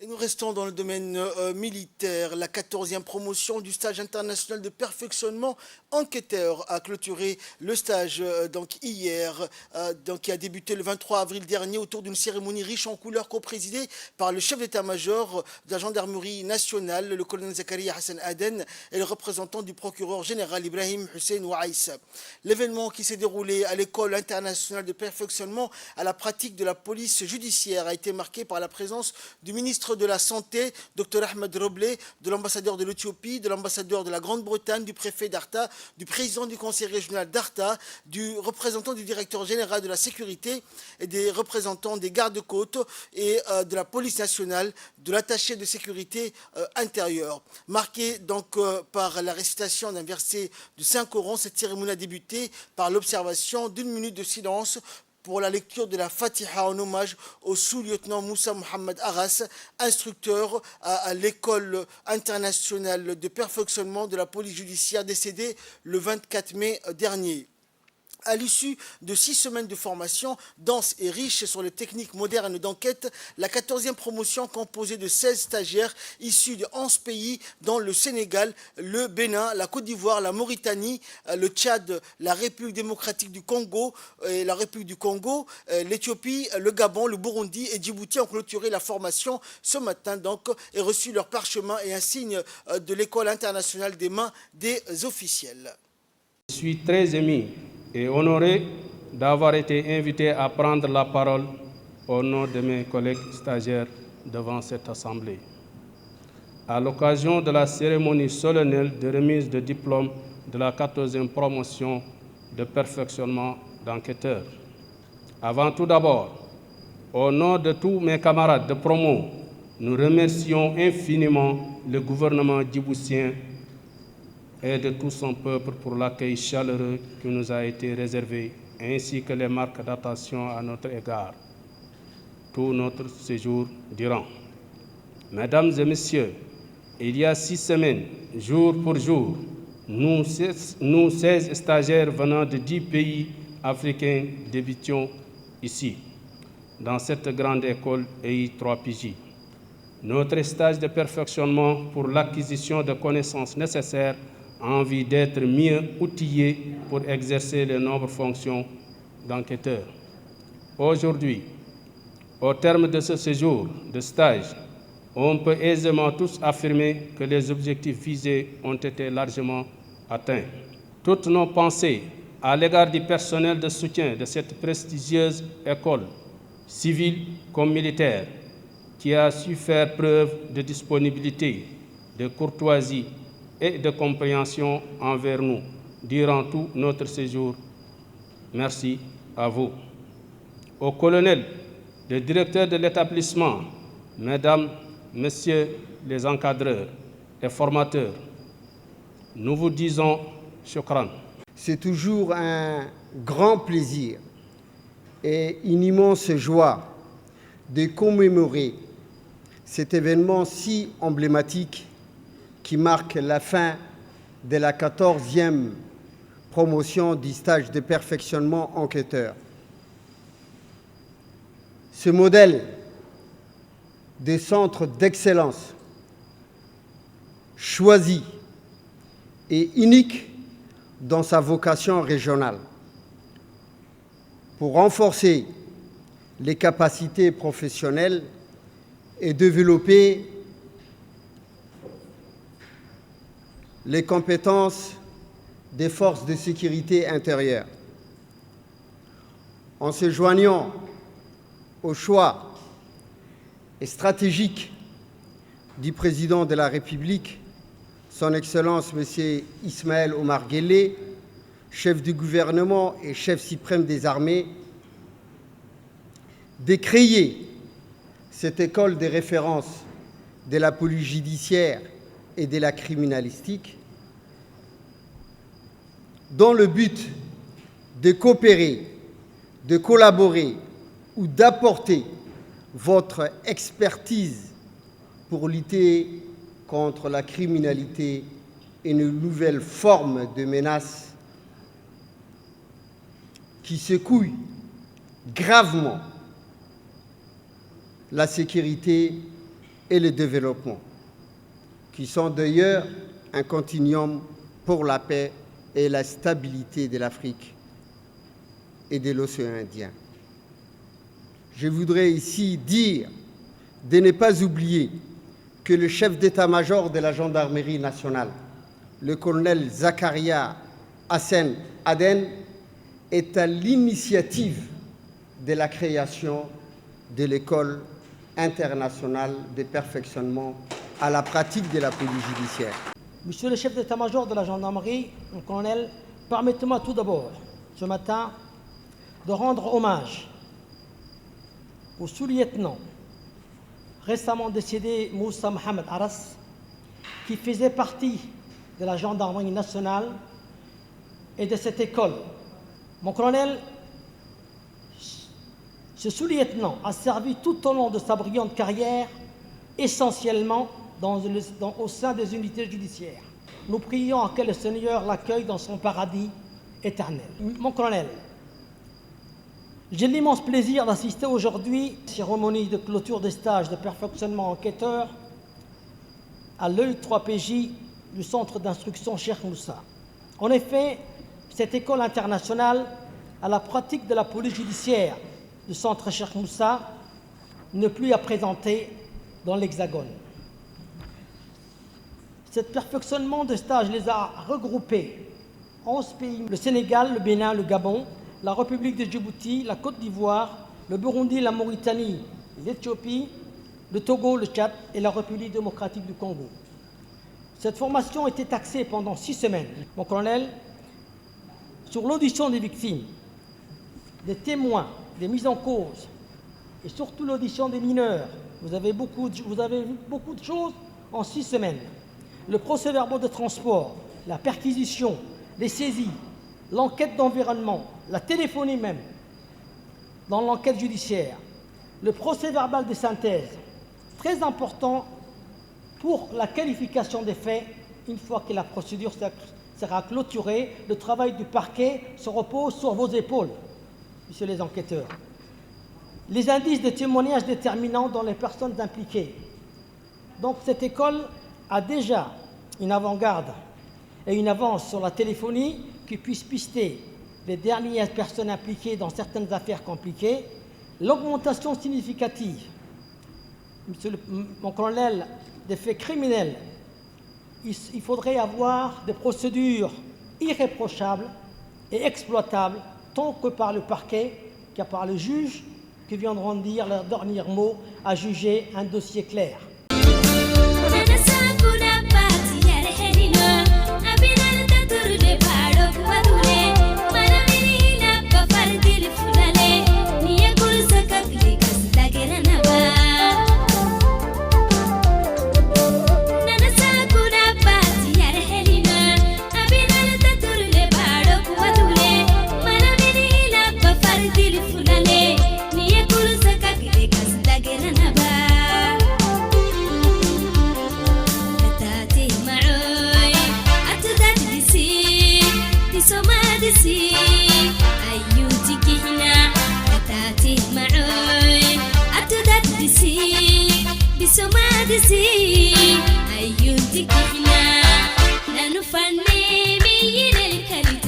Et nous restons dans le domaine militaire. La 14e promotion du stage international de perfectionnement enquêteur a clôturé le stage hier, qui a débuté le 23 avril dernier autour d'une cérémonie riche en couleurs co-présidée par le chef d'état-major de la gendarmerie nationale, le colonel Zakaria Hassan Aden, et le représentant du procureur général Ibrahim Hussein Ouaïs. L'événement qui s'est déroulé à l'école internationale de perfectionnement à la pratique de la police judiciaire a été marqué par la présence du ministre de la Santé, Dr Ahmed Roblé, de l'ambassadeur de l'Éthiopie, de l'ambassadeur de la Grande-Bretagne, du préfet d'Arta, du président du conseil régional d'Arta, du représentant du directeur général de la sécurité et des représentants des gardes-côtes et de la police nationale, de l'attaché de sécurité intérieure. Marquée donc par la récitation d'un verset du Saint-Coran, cette cérémonie a débuté par l'observation d'une minute de silence pour la lecture de la Fatiha en hommage au sous-lieutenant Moussa Mohamed Arras, instructeur à l'école internationale de perfectionnement de la police judiciaire décédé le 24 mai dernier. À l'issue de 6 semaines de formation dense et riche sur les techniques modernes d'enquête, la 14e promotion composée de 16 stagiaires issus de 11 pays dont le Sénégal, le Bénin, la Côte d'Ivoire, la Mauritanie, le Tchad, la République démocratique du Congo, l'Éthiopie, le Gabon, le Burundi et Djibouti ont clôturé la formation ce matin donc et reçu leur parchemin et un signe de l'école internationale des mains des officiels. Je suis très ému et honoré d'avoir été invité à prendre la parole au nom de mes collègues stagiaires devant cette Assemblée. À l'occasion de la cérémonie solennelle de remise de diplôme de la 14e promotion de perfectionnement d'enquêteurs. Avant tout d'abord, au nom de tous mes camarades de promo, nous remercions infiniment le gouvernement djiboutien et de tout son peuple pour l'accueil chaleureux qui nous a été réservé, ainsi que les marques d'attention à notre égard, tout notre séjour durant. Mesdames et messieurs, il y a 6 semaines, jour pour jour, nous 16 stagiaires venant de 10 pays africains débutions ici, dans cette grande école EI3PJ. Notre stage de perfectionnement pour l'acquisition de connaissances nécessaires en vue d'être mieux outillés pour exercer les nombreuses fonctions d'enquêteur. Aujourd'hui, au terme de ce séjour de stage, on peut aisément tous affirmer que les objectifs visés ont été largement atteints. Toutes nos pensées à l'égard du personnel de soutien de cette prestigieuse école, civile comme militaire, qui a su faire preuve de disponibilité, de courtoisie et de compréhension envers nous durant tout notre séjour. Merci à vous. Au colonel, le directeur de l'établissement, mesdames, messieurs les encadreurs et formateurs, nous vous disons shukran. C'est toujours un grand plaisir et une immense joie de commémorer cet événement si emblématique qui marque la fin de la 14e promotion du stage de perfectionnement enquêteur. Ce modèle de centre d'excellence choisi et unique dans sa vocation régionale pour renforcer les capacités professionnelles et développer les compétences des forces de sécurité intérieure. En se joignant au choix stratégique du président de la République, son Excellence M. Ismaël Omar Guelleh, chef du gouvernement et chef suprême des armées, de créer cette école de référence de la police judiciaire et de la criminalistique dans le but de coopérer, de collaborer ou d'apporter votre expertise pour lutter contre la criminalité et une nouvelle forme de menace qui secouent gravement la sécurité et le développement, qui sont d'ailleurs un continuum pour la paix et la stabilité de l'Afrique et de l'océan Indien. Je voudrais ici dire de ne pas oublier que le chef d'état-major de la gendarmerie nationale, le colonel Zakaria Hassen Aden, est à l'initiative de la création de l'école internationale de perfectionnement à la pratique de la police judiciaire. Monsieur le chef d'état-major de la gendarmerie, mon colonel, permettez-moi tout d'abord, ce matin, de rendre hommage au sous-lieutenant récemment décédé Moussa Mohamed Aras, qui faisait partie de la gendarmerie nationale et de cette école. Mon colonel, ce sous-lieutenant a servi tout au long de sa brillante carrière, essentiellement au sein des unités judiciaires. Nous prions à que le Seigneur l'accueille dans son paradis éternel. Mon colonel, j'ai l'immense plaisir d'assister aujourd'hui à la cérémonie de clôture des stages de perfectionnement enquêteur à l'E3PJ du centre d'instruction Cheikh Moussa. En effet, cette école internationale à la pratique de la police judiciaire du centre Cheikh Moussa n'est plus à présenter dans l'Hexagone. Ce perfectionnement de stage les a regroupés 11 pays, le Sénégal, le Bénin, le Gabon, la République de Djibouti, la Côte d'Ivoire, le Burundi, la Mauritanie, l'Éthiopie, le Togo, le Tchad et la République démocratique du Congo. Cette formation était axée pendant 6 semaines. Mon colonel, sur l'audition des victimes, des témoins, des mises en cause et surtout l'audition des mineurs. Vous avez vu beaucoup de choses en 6 semaines. Le procès-verbal de transport, la perquisition, les saisies, l'enquête d'environnement, la téléphonie même, dans l'enquête judiciaire, le procès-verbal de synthèse, très important pour la qualification des faits. Une fois que la procédure sera clôturée, le travail du parquet se repose sur vos épaules, messieurs les enquêteurs. Les indices de témoignages déterminants dans les personnes impliquées. Donc cette école a déjà une avant-garde et une avance sur la téléphonie qui puisse pister les dernières personnes impliquées dans certaines affaires compliquées. L'augmentation significative, mon colonel, des faits criminels. Il faudrait avoir des procédures irréprochables et exploitables, tant que par le parquet que par le juge, qui viendront dire leur dernier mot à juger un dossier clair. Ayun tikina nanu fanne mi yinel kali